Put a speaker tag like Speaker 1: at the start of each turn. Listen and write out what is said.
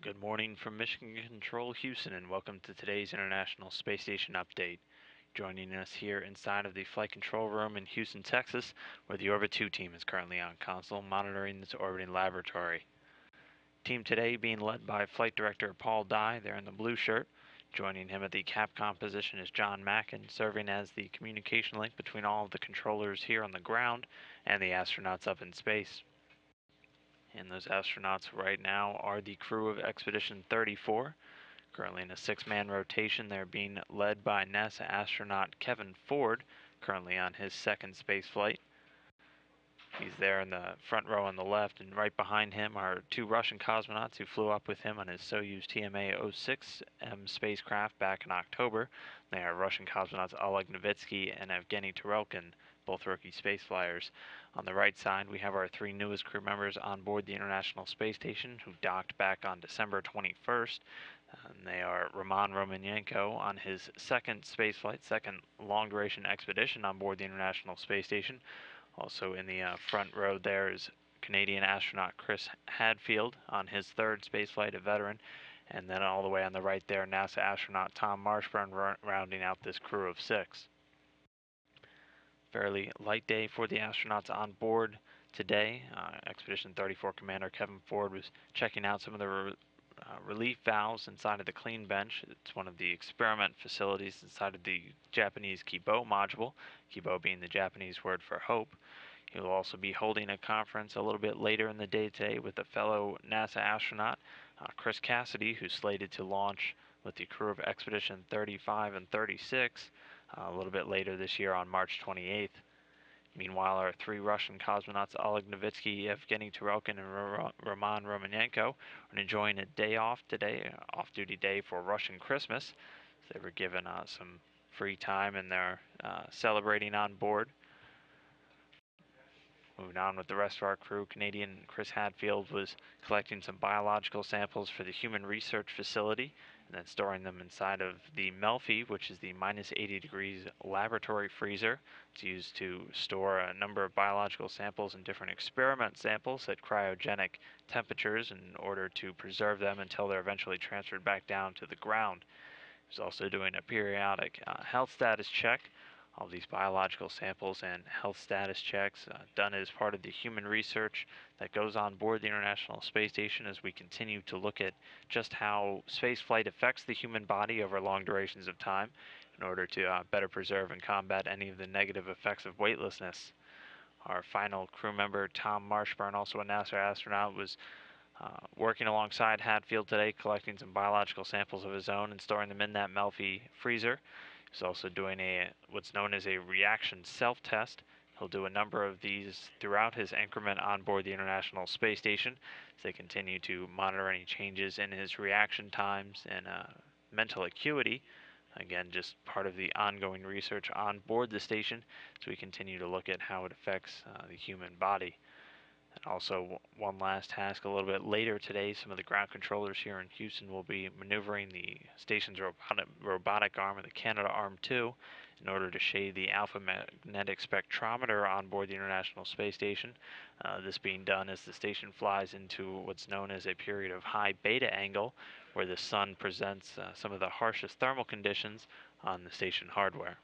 Speaker 1: Good morning from Mission Control Houston, and welcome to today's International Space Station update. Joining us here inside of the flight control room in Houston, Texas, where the Orbit 2 team is currently on console monitoring this orbiting laboratory. Team today being led by Flight Director Paul Dye, there in the blue shirt. Joining him at the Capcom position is John Mackin, serving as the communication link between all of the controllers here on the ground and the astronauts up in space. And those astronauts right now are the crew of Expedition 34, currently in a 6-man rotation. They're being led by NASA astronaut Kevin Ford, currently on his second space flight. He's there in the front row on the left, and right behind him are 2 Russian cosmonauts who flew up with him on his Soyuz TMA-06M spacecraft back in October. They are Russian cosmonauts Oleg Novitsky and Evgeny Tarelkin, both rookie space flyers. On the right side, we have our 3 newest crew members on board the International Space Station, who docked back on December 21st. And they are Roman Romanenko on his second spaceflight, second long-duration expedition on board the International Space Station. Also in the front row there is Canadian astronaut Chris Hadfield on his third spaceflight, a veteran. And then all the way on the right there, NASA astronaut Tom Marshburn rounding out this crew of 6. Fairly light day for the astronauts on board today. Expedition 34 Commander Kevin Ford was checking out some of the relief valves inside of the clean bench. It's one of the experiment facilities inside of the Japanese Kibo module, Kibo being the Japanese word for hope. He will also be holding a conference a little bit later in the day today with a fellow NASA astronaut, Chris Cassidy, who's slated to launch with the crew of Expedition 35 and 36 a little bit later this year on March 28th. Meanwhile, our 3 Russian cosmonauts, Oleg Novitsky, Evgeny Tarelkin, and Roman Romanenko, are enjoying a day off today, off-duty day for Russian Christmas. So they were given some free time, and they're celebrating on board. Moving on with the rest of our crew, Canadian Chris Hadfield was collecting some biological samples for the Human Research Facility and then storing them inside of the Melfi, which is the minus 80 degrees laboratory freezer. It's used to store a number of biological samples and different experiment samples at cryogenic temperatures in order to preserve them until they're eventually transferred back down to the ground. He's also doing a periodic health status check. All these biological samples and health status checks done as part of the human research that goes on board the International Space Station as we continue to look at just how spaceflight affects the human body over long durations of time in order to better preserve and combat any of the negative effects of weightlessness. Our final crew member, Tom Marshburn, also a NASA astronaut, was working alongside Hadfield today, collecting some biological samples of his own and storing them in that Melfi freezer. He's also doing what's known as a reaction self-test. He'll do a number of these throughout his increment on board the International Space Station as they continue to monitor any changes in his reaction times and mental acuity. Again, just part of the ongoing research on board the station as we continue to look at how it affects the human body. And also, one last task a little bit later today, some of the ground controllers here in Houston will be maneuvering the station's robotic arm, the Canada Arm 2, in order to shade the alpha magnetic spectrometer on board the International Space Station. This being done as the station flies into what's known as a period of high beta angle, where the sun presents some of the harshest thermal conditions on the station hardware.